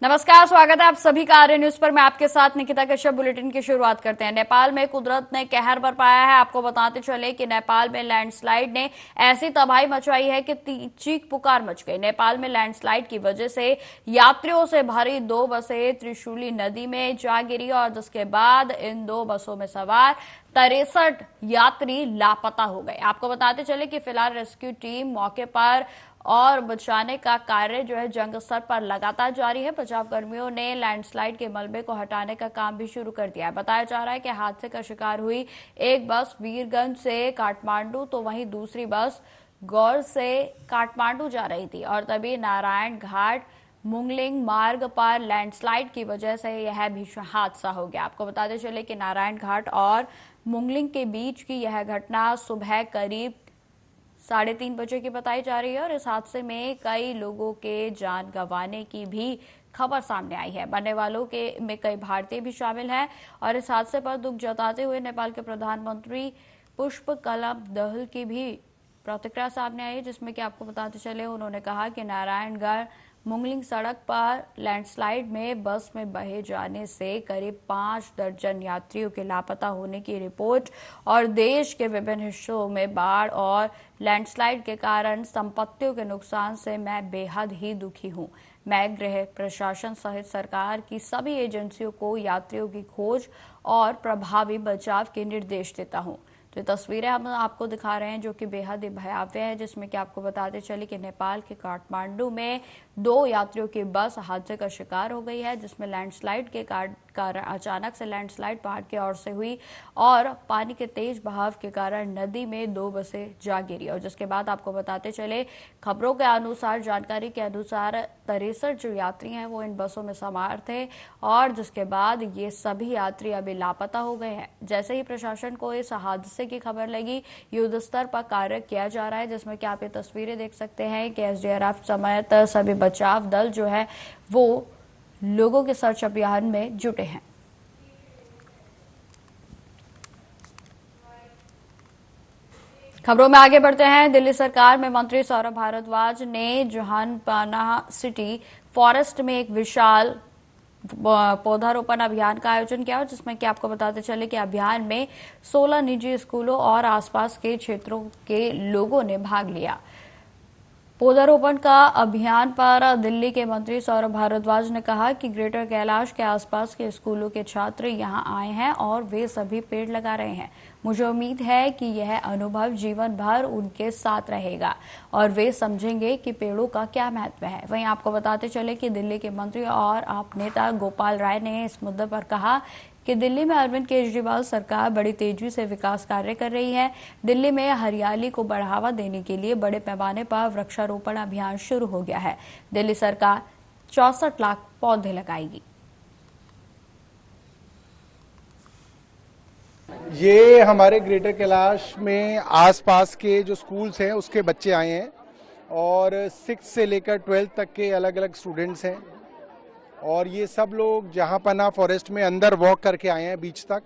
नमस्कार, स्वागत है आप सभी का आर्य न्यूज पर। मैं आपके साथ निकिता कश्यप। बुलेटिन की शुरुआत करते हैं। नेपाल में कुदरत ने कहर बरपाया है। आपको बताते चले कि नेपाल में लैंडस्लाइड ने ऐसी तबाही मचाई है कि चीख पुकार मच गई। नेपाल में लैंडस्लाइड की वजह से यात्रियों से भरी 2 बसें त्रिशूली नदी में जा गिरी और जिसके बाद इन 2 बसों में सवार 63 यात्री लापता हो गए। आपको बताते चले कि फिलहाल रेस्क्यू टीम मौके पर और बचाने का कार्य जो है जंग स्तर पर लगातार जारी है। बचाव कर्मियों ने लैंडस्लाइड के मलबे को हटाने का काम भी शुरू कर दिया है। बताया जा रहा है कि हादसे का शिकार हुई एक बस वीरगंज से काठमांडू तो वहीं दूसरी बस गौर से काठमांडू जा रही थी और तभी नारायण घाट मुंगलिंग मार्ग पर लैंडस्लाइड की वजह से यह भीषण हादसा हो गया। आपको बताते चले कि नारायण घाट और मुंगलिंग के बीच की यह घटना सुबह करीब 3:30 बजे की बताई जा रही है और इस हादसे में कई लोगों के जान गंवाने की भी खबर सामने आई है। मरने वालों के में कई भारतीय भी शामिल हैं और इस हादसे पर दुख जताते हुए नेपाल के प्रधानमंत्री पुष्प कलम दहल की भी प्रतिक्रिया सामने आई है, जिसमें कि आपको बताते चले उन्होंने कहा कि नारायणगढ़ मुंगलिंग सड़क पर लैंडस्लाइड में बस में बहे जाने से करीब 5 दर्जन यात्रियों के लापता होने की रिपोर्ट और देश के विभिन्न हिस्सों में बाढ़ और लैंडस्लाइड के कारण संपत्तियों के नुकसान से मैं बेहद ही दुखी हूं। मैं गृह प्रशासन सहित सरकार की सभी एजेंसियों को यात्रियों की खोज और प्रभावी बचाव के निर्देश देता हूं। तो ये तस्वीरें हम आपको दिखा रहे हैं जो कि बेहद ही भयावह है, जिसमें कि आपको बताते चले कि नेपाल के काठमांडू में 2 यात्रियों की बस हादसे का शिकार हो गई है, जिसमें लैंडस्लाइड के कारण अचानक से लैंडस्लाइड पहाड़ की ओर से हुई और पानी के तेज बहाव के कारण नदी में 2 बसें जा गिरी और जिसके बाद आपको बताते चले खबरों के अनुसार, जानकारी के अनुसार 63 जो यात्री हैं वो इन बसों में सवार थे और जिसके बाद ये सभी यात्री अभी लापता हो गए हैं। जैसे ही प्रशासन को इस हादसे की खबर लगी, युद्ध स्तर पर कार्य किया जा रहा है, जिसमें कि आप ये तस्वीरें देख सकते हैं कि एसडीआरएफ समेत सभी बचाव दल जो है वो लोगों के सर्च अभियान में जुटे हैं। खबरों में आगे बढ़ते हैं। दिल्ली सरकार में मंत्री सौरभ भारद्वाज ने जहानपाना सिटी फॉरेस्ट में एक विशाल पौधारोपण अभियान का आयोजन किया और जिसमें कि आपको बताते चले कि अभियान में 16 निजी स्कूलों और आसपास के क्षेत्रों के लोगों ने भाग लिया। पौधारोपण का अभियान पर दिल्ली के मंत्री सौरभ भारद्वाज ने कहा कि ग्रेटर कैलाश के आसपास के स्कूलों के छात्र यहां आए हैं और वे सभी पेड़ लगा रहे हैं। मुझे उम्मीद है कि यह अनुभव जीवन भर उनके साथ रहेगा और वे समझेंगे कि पेड़ों का क्या महत्व है। वहीं आपको बताते चले कि दिल्ली के मंत्री और आप नेता गोपाल राय ने इस मुद्दे पर कहा कि दिल्ली में अरविंद केजरीवाल सरकार बड़ी तेजी से विकास कार्य कर रही है। दिल्ली में हरियाली को बढ़ावा देने के लिए बड़े पैमाने पर वृक्षारोपण अभियान शुरू हो गया है। दिल्ली सरकार 64 लाख पौधे लगाएगी। ये हमारे ग्रेटर कैलाश में आसपास के जो स्कूल्स हैं उसके बच्चे आए हैं और 6 से लेकर 12 तक के अलग अलग स्टूडेंट्स हैं और ये सब लोग जहांपना फॉरेस्ट में अंदर वॉक करके आए हैं बीच तक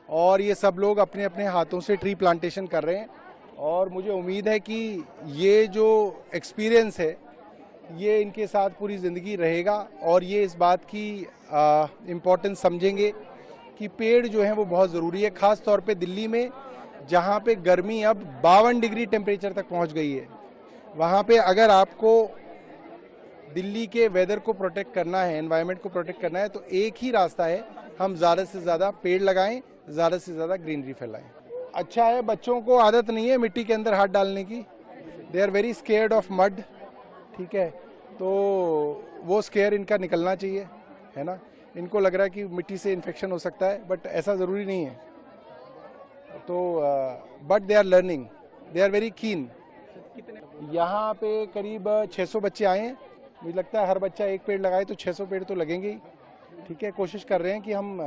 और ये सब लोग अपने अपने हाथों से ट्री प्लांटेशन कर रहे हैं और मुझे उम्मीद है कि ये जो एक्सपीरियंस है ये इनके साथ पूरी ज़िंदगी रहेगा और ये इस बात की इम्पोर्टेंस समझेंगे कि पेड़ जो हैं वो बहुत ज़रूरी है, ख़ास तौर पे दिल्ली में जहाँ पे गर्मी अब 52 डिग्री टेम्परेचर तक पहुँच गई है। वहाँ पे अगर आपको दिल्ली के वेदर को प्रोटेक्ट करना है, एनवायरनमेंट को प्रोटेक्ट करना है, तो एक ही रास्ता है, हम ज़्यादा से ज़्यादा पेड़ लगाएं, ज़्यादा से ज़्यादा ग्रीनरी फैलाएं। अच्छा है, बच्चों को आदत नहीं है मिट्टी के अंदर हाथ डालने की, they are very scared of mud, ठीक है, तो वो स्केयर इनका निकलना चाहिए, है ना। इनको लग रहा है कि मिट्टी से इन्फेक्शन हो सकता है, बट ऐसा ज़रूरी नहीं है। तो but they are learning, they are very keen. यहाँ पे करीब 600 बच्चे आए हैं। मुझे लगता है हर बच्चा एक पेड़ लगाए तो 600 पेड़ तो लगेंगे ही, ठीक है। कोशिश कर रहे हैं कि हम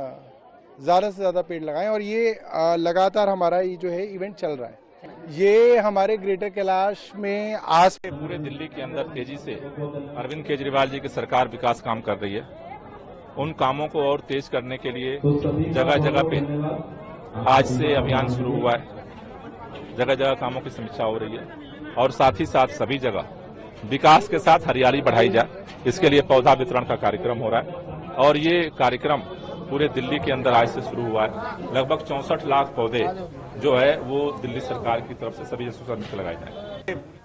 ज़्यादा से ज़्यादा पेड़ लगाएं और ये लगातार हमारा ये जो है इवेंट चल रहा है। ये हमारे ग्रेटर कैलाश में पूरे दिल्ली के अंदर तेजी से अरविंद केजरीवाल जी की सरकार विकास काम कर रही है। उन कामों को और तेज करने के लिए जगह जगह पे आज से अभियान शुरू हुआ है। जगह जगह कामों की समीक्षा हो रही है और साथ ही साथ सभी जगह विकास के साथ हरियाली बढ़ाई जाए, इसके लिए पौधा वितरण का कार्यक्रम हो रहा है और ये कार्यक्रम पूरे दिल्ली के अंदर आज से शुरू हुआ है। लगभग 64 लाख पौधे जो है वो दिल्ली सरकार की तरफ से सभी स्कूलों में लगाए जाएंगे।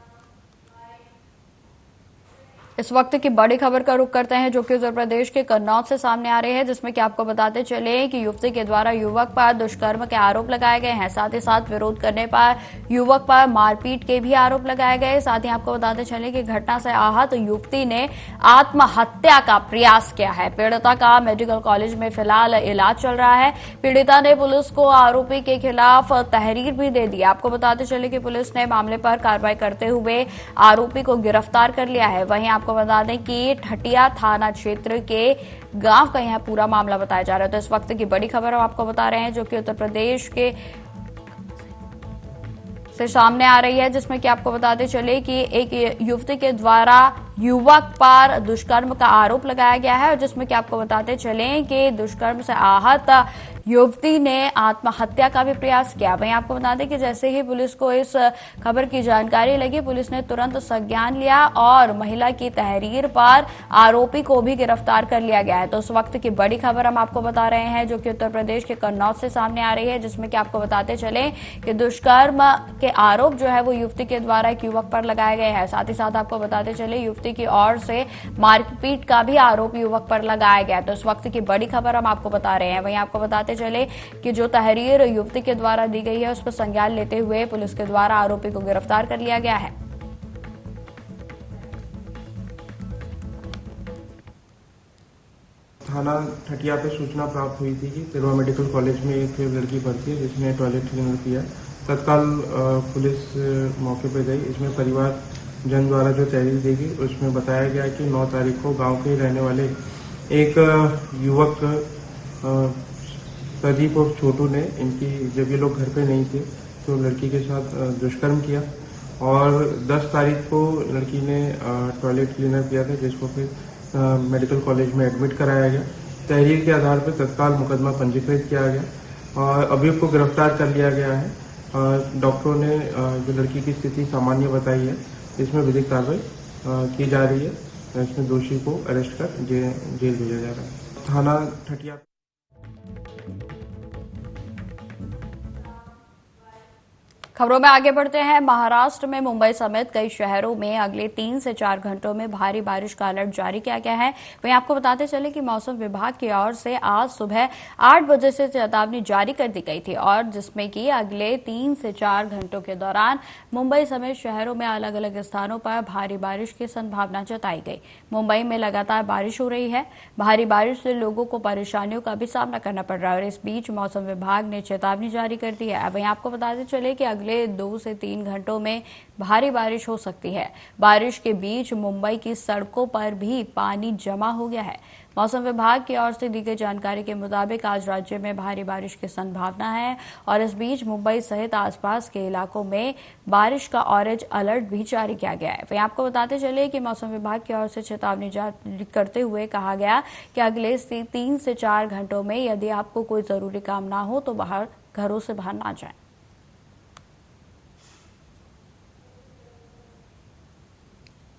इस वक्त की बड़ी खबर का रुख करते हैं जो कि उत्तर प्रदेश के कन्नौज से सामने आ रही है, जिसमें कि आपको बताते चले कि युवती के द्वारा युवक पर दुष्कर्म के आरोप लगाए गए हैं। साथ ही साथ विरोध करने पर युवक पर मारपीट के भी आरोप लगाए गए। साथ ही आपको बताते चले कि घटना से आहत युवती ने आत्महत्या का प्रयास किया है। पीड़िता का मेडिकल कॉलेज में फिलहाल इलाज चल रहा है। पीड़िता ने पुलिस को आरोपी के खिलाफ तहरीर भी दे दी। आपको बताते चले कि पुलिस ने मामले पर कार्रवाई करते हुए आरोपी को गिरफ्तार कर लिया है। वहीं आपको बता दें कि ठटिया थाना क्षेत्र के गांव का यह पूरा मामला बताया जा रहा है। तो इस वक्त की बड़ी खबर हम आपको बता रहे हैं जो कि उत्तर प्रदेश के से सामने आ रही है, जिसमें कि आपको बताते चले कि एक युवती के द्वारा युवक पर दुष्कर्म का आरोप लगाया गया है और जिसमें कि आपको बताते चले कि दुष्कर्म से आहत युवती ने आत्महत्या का भी प्रयास किया। वहीं आपको बता दें कि जैसे ही पुलिस को इस खबर की जानकारी लगी, पुलिस ने तुरंत संज्ञान लिया और महिला की तहरीर पर आरोपी को भी गिरफ्तार कर लिया गया है। तो उस वक्त की बड़ी खबर हम आपको बता रहे हैं जो कि उत्तर प्रदेश के कन्नौज से सामने आ रही है, जिसमें कि आपको बताते चले कि दुष्कर्म के आरोप जो है वो युवती के द्वारा एक युवक पर लगाए गए हैं। साथ ही साथ आपको बताते चले युवती की ओर से मारपीट का भी आरोप युवक पर लगाया गया। तो इस वक्त की बड़ी खबर हम आपको बता रहे हैं। वहीं आपको बताते चले कि जो तहरीर युवती के द्वारा दी गई है उस पर संज्ञान लेते हुए पुलिस के द्वारा आरोपी को गिरफ्तार कर लिया गया है। थाना ठटिया पे सूचना प्राप्त हुई थी कि तिरवा मेडिकल कॉलेज में एक लड़की भर्ती है जिसने टॉयलेट क्लीनर किया। तत्काल पुलिस मौके पर गई। इसमें परिवार जन द्वारा जो तहरीर दी गई उसमें बताया गया कि 9 तारीख को गांव के रहने वाले एक युवक प्रदीप और छोटू ने इनकी जब ये लोग घर पे नहीं थे तो लड़की के साथ दुष्कर्म किया और 10 तारीख को लड़की ने टॉयलेट क्लीनर किया था जिसको फिर मेडिकल कॉलेज में एडमिट कराया गया। तहरीर के आधार पर तत्काल मुकदमा पंजीकृत किया गया और अभियुक्त को गिरफ्तार कर लिया गया है। डॉक्टरों ने जो लड़की की स्थिति सामान्य बताई है, इसमें विधिक कार्रवाई की जा रही है। इसमें दोषी को अरेस्ट कर जेल भेजा जा रहा है। थाना ठटिया। खबरों में आगे बढ़ते हैं। महाराष्ट्र में मुंबई समेत कई शहरों में अगले 3 से 4 घंटों में भारी बारिश का अलर्ट जारी किया गया है। वहीं आपको बताते चले कि मौसम विभाग की ओर से आज सुबह 8 बजे से चेतावनी जारी कर दी गई थी और जिसमें कि अगले 3 से 4 घंटों के दौरान मुंबई समेत शहरों में अलग अलग स्थानों पर भारी बारिश की संभावना जताई गई। मुंबई में लगातार बारिश हो रही है। भारी बारिश से लोगों को परेशानियों का भी सामना करना पड़ रहा है और इस बीच मौसम विभाग ने चेतावनी जारी कर दी है। वहीं आपको बताते चले कि अगले 2 से 3 घंटों में भारी बारिश हो सकती है। बारिश के बीच मुंबई की सड़कों पर भी पानी जमा हो गया है। मौसम विभाग की ओर से दी गई जानकारी के मुताबिक आज राज्य में भारी बारिश की संभावना है और इस बीच मुंबई सहित आसपास के इलाकों में बारिश का ऑरेंज अलर्ट भी जारी किया गया है। वहीं आपको बताते चले कि मौसम विभाग की ओर से चेतावनी जारी करते हुए कहा गया कि अगले 3 से 4 घंटों में यदि आपको कोई जरूरी काम ना हो तो घरों से बाहर ना जाएं।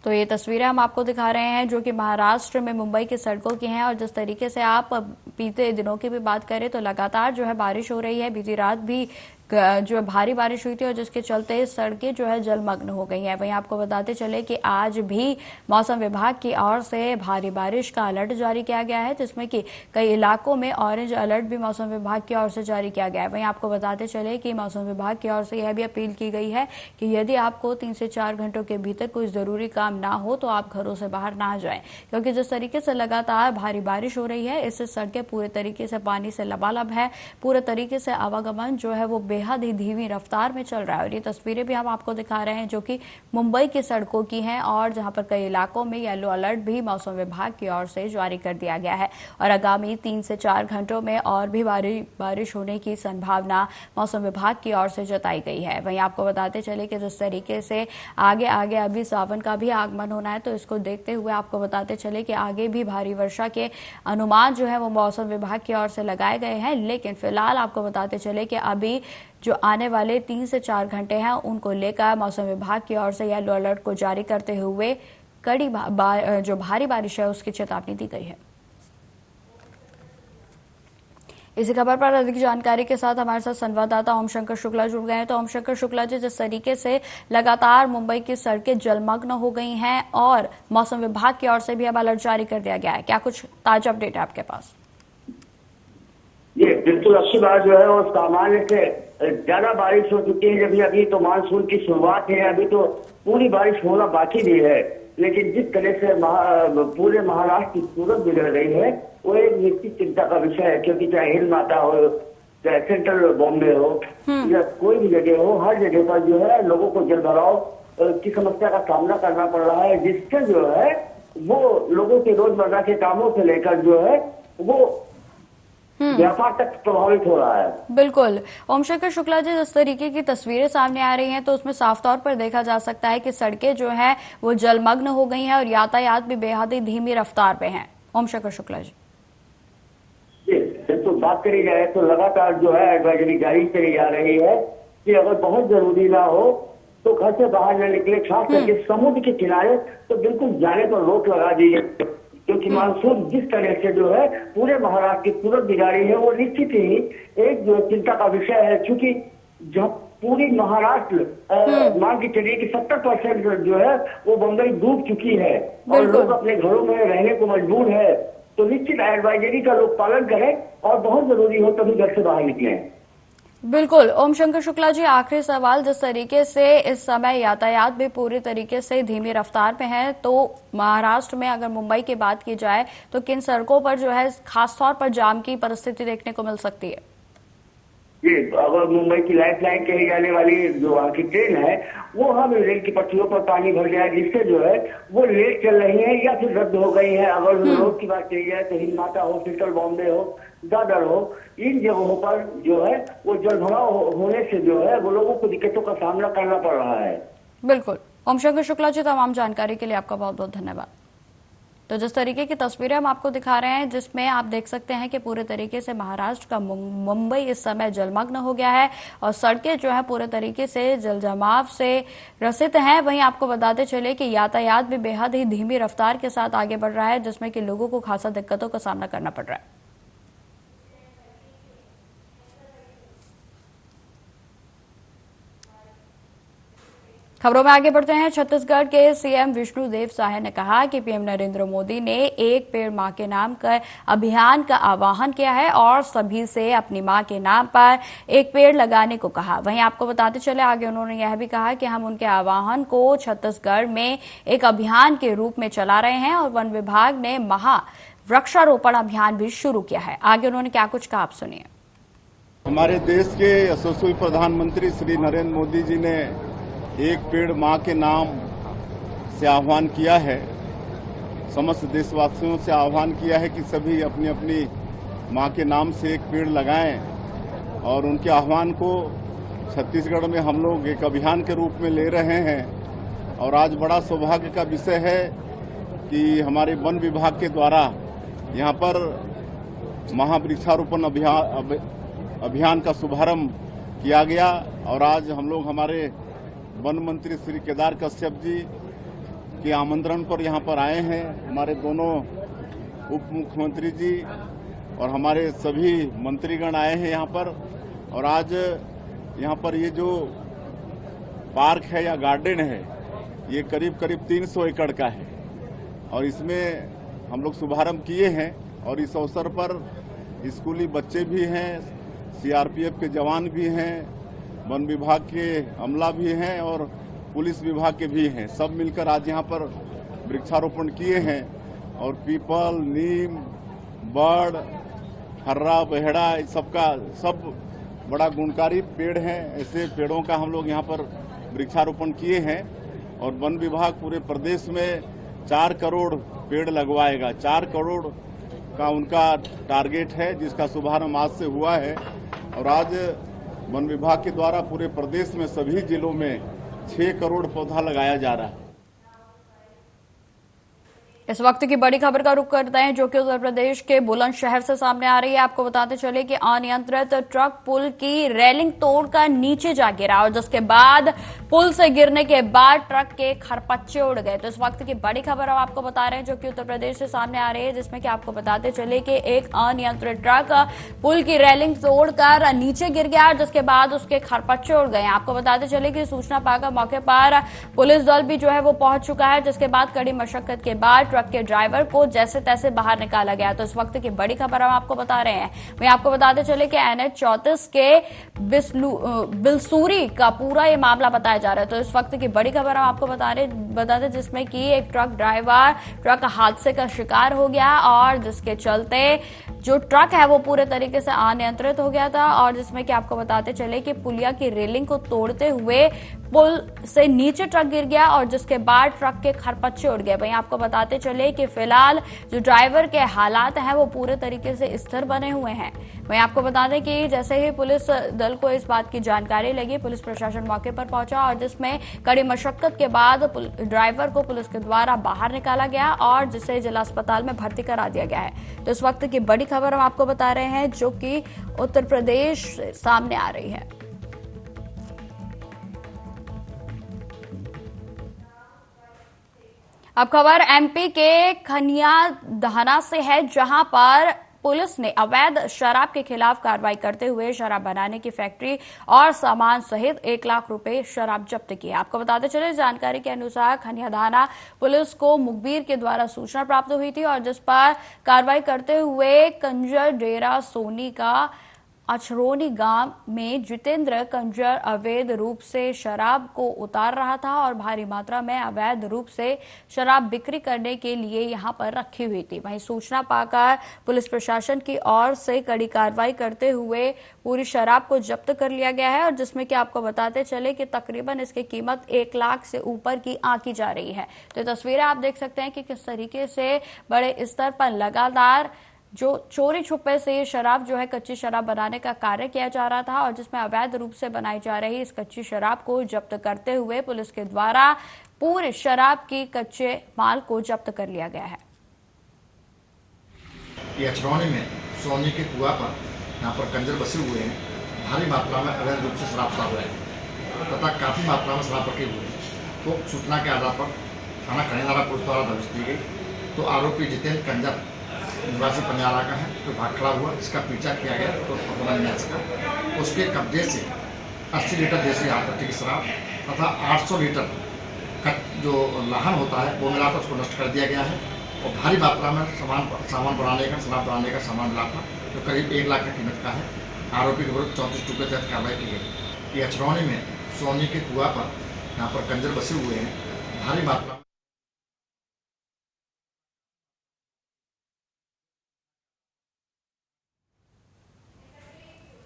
तो ये तस्वीरें हम आपको दिखा रहे हैं जो कि महाराष्ट्र में मुंबई की सड़कों की हैं और जिस तरीके से आप बीते दिनों की भी बात करें तो लगातार जो है बारिश हो रही है। बीती रात भी जो है भारी बारिश हुई थी और जिसके चलते सड़कें जो है जलमग्न हो गई हैं। वहीं आपको बताते चले कि आज भी मौसम विभाग की ओर से भारी बारिश का अलर्ट जारी किया गया है, जिसमें कि कई इलाकों में ऑरेंज अलर्ट भी मौसम विभाग की ओर से जारी किया गया है। वहीं आपको बताते चले कि मौसम विभाग की ओर से यह भी अपील की गई है कि यदि आपको 3 से 4 घंटों के भीतर कोई जरूरी काम ना हो तो आप घरों से बाहर ना जाएं, क्योंकि जिस तरीके से लगातार भारी बारिश हो रही है इससे सड़कें पूरे तरीके से पानी से लबालब है। पूरे तरीके से आवागमन जो है वो बेहद ही धीमी रफ्तार में चल रहा है और ये तस्वीरें भी हम आपको दिखा रहे हैं जो कि मुंबई की सड़कों की हैं और जहां पर कई इलाकों में येलो अलर्ट भी मौसम विभाग की ओर से जारी कर दिया गया है और आगामी 3 से 4 घंटों में और भी बारिश होने की संभावना मौसम विभाग की ओर से जताई गई है। वहीं आपको बताते चले कि जिस तरीके से आगे अभी सावन का भी आगमन होना है तो इसको देखते हुए आपको बताते चले कि आगे भी भारी वर्षा के अनुमान जो है वो मौसम विभाग की ओर से लगाए गए हैं। लेकिन फिलहाल आपको बताते चले कि अभी जो आने वाले 3 से 4 घंटे हैं उनको लेकर मौसम विभाग की ओर से येलो अलर्ट को जारी करते हुए जो भारी बारिश है उसकी चेतावनी दी गई है। इसी खबर पर अधिक जानकारी के साथ हमारे साथ संवाददाता ओम शंकर शुक्ला जुड़ गए हैं। तो ओम शंकर शुक्ला जी, जिस तरीके से लगातार मुंबई की सड़कें जलमग्न हो गई हैं और मौसम विभाग की ओर से भी अब अलर्ट जारी कर दिया गया है, क्या कुछ ताजा अपडेट है आपके पास? ये बिल्कुल अच्छी बात जो है वो सामान्य से ज्यादा बारिश हो चुकी है। जब अभी तो मानसून की शुरुआत है, अभी तो पूरी बारिश होना बाकी भी है, लेकिन जिस तरह से पूरे महाराष्ट्र की सूरत बिगड़ रही है वो एक निश्चित चिंता का विषय है। क्योंकि चाहे हिल माता हो, चाहे सेंट्रल बॉम्बे हो या कोई भी जगह हो, हर जगह पर जो है लोगों को जल भराव की समस्या का सामना करना पड़ रहा है, जिससे जो है वो लोगों के रोजमर्रा के कामों से लेकर जो है वो व्यापार तक प्रभावित हो रहा है। बिल्कुल ओम शंकर शुक्ला जी, जिस तरीके की तस्वीरें सामने आ रही हैं तो उसमें साफ तौर पर देखा जा सकता है कि सड़कें जो हैं वो जलमग्न हो गई हैं और यातायात भी बेहद ही धीमी रफ्तार पे है। ओम शंकर शुक्ला जी, तो बात करी जाए तो लगातार जो है एडवाइजरी जारी करी जा रही है कि अगर बहुत जरूरी ना हो तो घर से बाहर न निकले, खास करके समुद्र के किनारे तो बिल्कुल जाने पर रोक लगा दी है। क्योंकि मानसून जिस तरह से जो है पूरे महाराष्ट्र की सूरत बिगाड़ी है वो निश्चित ही एक जो चिंता का विषय है। क्योंकि जब पूरी महाराष्ट्र मान के चलिए कि 70% जो है वो बंबई डूब चुकी है और लोग अपने घरों में रहने को मजबूर है, तो निश्चित एडवाइजरी का लोग पालन करें और बहुत जरूरी हो तभी घर से बाहर निकलें। बिल्कुल ओम शंकर शुक्ला जी, आखिरी सवाल, जिस तरीके से इस समय यातायात भी पूरी तरीके से धीमी रफ्तार पे है, तो महाराष्ट्र में अगर मुंबई की बात की जाए तो किन सड़कों पर जो है खासतौर पर जाम की परिस्थिति देखने को मिल सकती है? ये अगर मुंबई की लाइफलाइन कही जाने वाली जो वहाँ की ट्रेन है वो हम रेल की पटरियों पर पानी भर गया, जिससे जो है वो लेट चल रही है या फिर रद्द हो गई है। अगर रोड की बात कही जाए तो हिंदमाता हो, सेंट्रल बॉम्बे हो, दादर हो, इन जगहों पर जो है वो जलभराव होने से जो है वो लोगों को दिक्कतों का सामना करना पड़ रहा है। बिल्कुल ओम शंकर शुक्ला जी, तमाम जानकारी के लिए आपका बहुत बहुत धन्यवाद। तो जिस तरीके की तस्वीरें हम आपको दिखा रहे हैं जिसमें आप देख सकते हैं कि पूरे तरीके से महाराष्ट्र का मुंबई इस समय जलमग्न हो गया है और सड़कें जो है पूरे तरीके से जलजमाव से ग्रसित हैं। वहीं आपको बताते चले कि यातायात भी बेहद ही धीमी रफ्तार के साथ आगे बढ़ रहा है, जिसमें कि लोगों को खासा दिक्कतों का सामना करना पड़ रहा है। खबरों में आगे बढ़ते हैं। छत्तीसगढ़ के सीएम विष्णुदेव साय ने कहा कि पीएम नरेंद्र मोदी ने एक पेड़ मां के नाम का अभियान का आह्वान किया है और सभी से अपनी मां के नाम पर एक पेड़ लगाने को कहा। वहीं आपको बताते चले आगे उन्होंने यह भी कहा कि हम उनके आह्वान को छत्तीसगढ़ में एक अभियान के रूप में चला रहे हैं और वन विभाग ने वृक्षारोपण अभियान भी शुरू किया है। आगे उन्होंने क्या कुछ कहा, आप सुनिए। हमारे देश के यशस्वी प्रधानमंत्री श्री नरेंद्र मोदी जी ने एक पेड़ मां के नाम से आह्वान किया है। समस्त देशवासियों से आह्वान किया है कि सभी अपनी अपनी मां के नाम से एक पेड़ लगाएं और उनके आह्वान को छत्तीसगढ़ में हम लोग एक अभियान के रूप में ले रहे हैं। और आज बड़ा सौभाग्य का विषय है कि हमारे वन विभाग के द्वारा यहाँ पर महावृक्षारोपण अभियान का शुभारंभ किया गया और आज हम लोग हमारे वन मंत्री श्री केदार कश्यप जी के आमंत्रण पर यहाँ पर आए हैं। हमारे दोनों उप मुख्यमंत्री जी और हमारे सभी मंत्रीगण आए हैं यहाँ पर। और आज यहाँ पर ये जो पार्क है या गार्डन है ये करीब करीब 300 एकड़ का है और इसमें हम लोग शुभारंभ किए हैं। और इस अवसर पर स्कूली बच्चे भी हैं, सीआरपीएफ के जवान भी हैं, वन विभाग के अमला भी हैं और पुलिस विभाग के भी हैं। सब मिलकर आज यहाँ पर वृक्षारोपण किए हैं और पीपल, नीम, बड़, हर्रा, बहेड़ा सब बड़ा गुणकारी पेड़ हैं। ऐसे पेड़ों का हम लोग यहाँ पर वृक्षारोपण किए हैं और वन विभाग पूरे प्रदेश में 4 करोड़ पेड़ लगवाएगा। 4 करोड़ का उनका टारगेट है जिसका शुभारंभ आज से हुआ है। और आज वन विभाग के द्वारा पूरे प्रदेश में सभी जिलों में 6 करोड़ पौधा लगाया जा रहा है। इस वक्त की बड़ी खबर का रुख करते हैं जो कि उत्तर प्रदेश के बुलंदशहर से सामने आ रही है। आपको बताते चले कि अनियंत्रित ट्रक पुल की रेलिंग तोड़कर नीचे जा गिरा और जिसके बाद पुल से गिरने के बाद ट्रक के खरपच्चे उड़ गए। तो इस वक्त की बड़ी खबर हम आपको बता रहे हैं जो कि उत्तर प्रदेश से सामने आ रही है, जिसमें कि आपको बताते चले कि एक अनियंत्रित ट्रक पुल की रेलिंग तोड़कर नीचे गिर गया जिसके बाद उसके खरपच्चे उड़ गए। आपको बताते चले कि सूचना पाकर मौके पर पुलिस दल भी जो है वो पहुंच चुका है, जिसके बाद कड़ी मशक्कत के बाद ट्रक के ड्राइवर को जैसे तैसे बाहर निकाला गया। तो इस वक्त की बड़ी खबर हम आपको बता रहे हैं। वहीं आपको बताते चले कि NH 34 के बिलसूरी का पूरा ये मामला बताया जा रहा है। तो इस वक्त की बड़ी खबर हम आपको बताते जिसमें कि एक ट्रक ड्राइवर ट्रक हादसे का शिकार हो गया और जिसके चलते जो ट्रक है वो पूरे तरीके से अनियंत्रित हो गया था और जिसमें कि आपको बताते चले कि पुलिया की रेलिंग को तोड़ते हुए पुल से नीचे ट्रक गिर गया और जिसके बाद ट्रक के खरपच्चे उड़ गए। वहीं आपको बताते चले कि फिलहाल जो ड्राइवर के हालात हैं वो पूरे तरीके से स्थिर बने हुए हैं। वहीं आपको बता दें कि जैसे ही पुलिस दल को इस बात की जानकारी लगी, पुलिस प्रशासन मौके पर पहुंचा और जिसमें कड़ी मशक्कत के बाद ड्राइवर को पुलिस के द्वारा बाहर निकाला गया और जिसे जिला अस्पताल में भर्ती करा दिया गया है। तो इस वक्त की बड़ी खबर हम आपको बता रहे हैं जो कि उत्तर प्रदेश से सामने आ रही है। अब खबर MP के खनियाधाना से है, जहां पर पुलिस ने अवैध शराब के खिलाफ कार्रवाई करते हुए शराब बनाने की फैक्ट्री और सामान सहित 1 लाख रुपए शराब जब्त की। आपको बताते चले जानकारी के अनुसार खनियाधाना पुलिस को मुखबिर के द्वारा सूचना प्राप्त हुई थी और जिस पर कार्रवाई करते हुए कंजर डेरा सोनी का अछरोनी गांव में जितेंद्र कंजर अवैध रूप से शराब को उतार रहा था और भारी मात्रा में अवैध रूप से शराब बिक्री करने के लिए यहां पर रखी हुई थी। वहीं सूचना पाकर पुलिस प्रशासन की ओर से कड़ी कार्रवाई करते हुए पूरी शराब को जब्त कर लिया गया है और जिसमें कि आपको बताते चले कि तकरीबन इसकी कीमत 1 लाख से ऊपर की आंकी जा रही है। तो तस्वीरें आप देख सकते हैं कि किस तरीके से बड़े स्तर पर लगातार जो चोरी छुपे से ये शराब जो है कच्ची शराब बनाने का कार्य किया जा रहा था और जिसमें अवैध रूप से बनाई जा रही इस कच्ची शराब को जब्त करते हुए पुलिस के द्वारा पूरे शराब की कच्चे माल को जब्त कर लिया गया है। ये अछरौनी में सोनी के कुआ पर यहाँ पर कंजर बसे हुए हैं, भारी मात्रा में अवैध रूप से शराब साफ है तथा काफी मात्रा में शराब रखे हुए हैं। तो सूचना के आधार पर थाना खनियाधाना पुलिस द्वारा दर्ज की गई। तो आरोपी जितेंद्र कंजर निवासी पंजारा का है जो भाग खड़ा हुआ, जिसका पीछा किया गया तो मैच का उसके कब्जे से 80 लीटर देसी आपूर्ति की शराब तथा 800 लीटर का जो लाहन होता है वो मिलाकर उसको नष्ट कर दिया गया है और भारी मात्रा में सामान बनाने का शराब बनाने का सामान मिला था जो करीब 1 लाख की कीमत का है। आरोपी के विरुद्ध 34 टू के तहत कार्रवाई की गई। ये अछरौनी में सोनी के कुआ पर यहाँ पर कंजर बसे हुए हैं, भारी मात्रा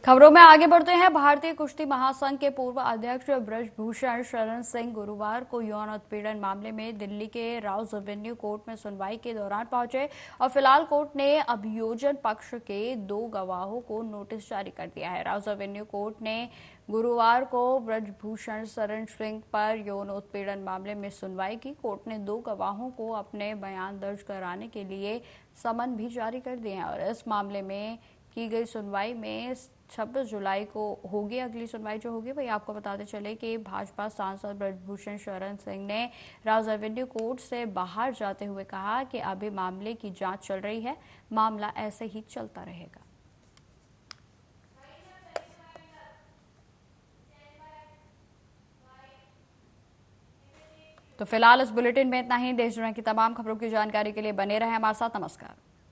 खबरों में आगे बढ़ते हैं। भारतीय कुश्ती महासंघ के पूर्व अध्यक्ष ब्रजभूषण शरण सिंह गुरुवार को यौन उत्पीड़न मामले में दिल्ली के राउज एवेन्यू कोर्ट में सुनवाई के दौरान पहुंचे और फिलहाल कोर्ट ने अभियोजन पक्ष के 2 गवाहों को नोटिस जारी कर दिया है। राउज एवेन्यू कोर्ट ने गुरुवार को ब्रजभूषण शरण सिंह पर यौन उत्पीड़न मामले में सुनवाई की। कोर्ट ने 2 गवाहों को अपने बयान दर्ज कराने के लिए समन भी जारी कर दिए हैं और इस मामले में की गई सुनवाई में 26 जुलाई को होगी अगली सुनवाई जो होगी। वही आपको बताते चले कि भाजपा सांसद ब्रजभूषण शरण सिंह ने राउज एवेन्यू कोर्ट से बाहर जाते हुए कहा कि अभी मामले की जांच चल रही है, मामला ऐसे ही चलता रहेगा। तो फिलहाल इस बुलेटिन में इतना ही। देश दुनिया की तमाम खबरों की जानकारी के लिए बने रहें हमारे साथ। नमस्कार।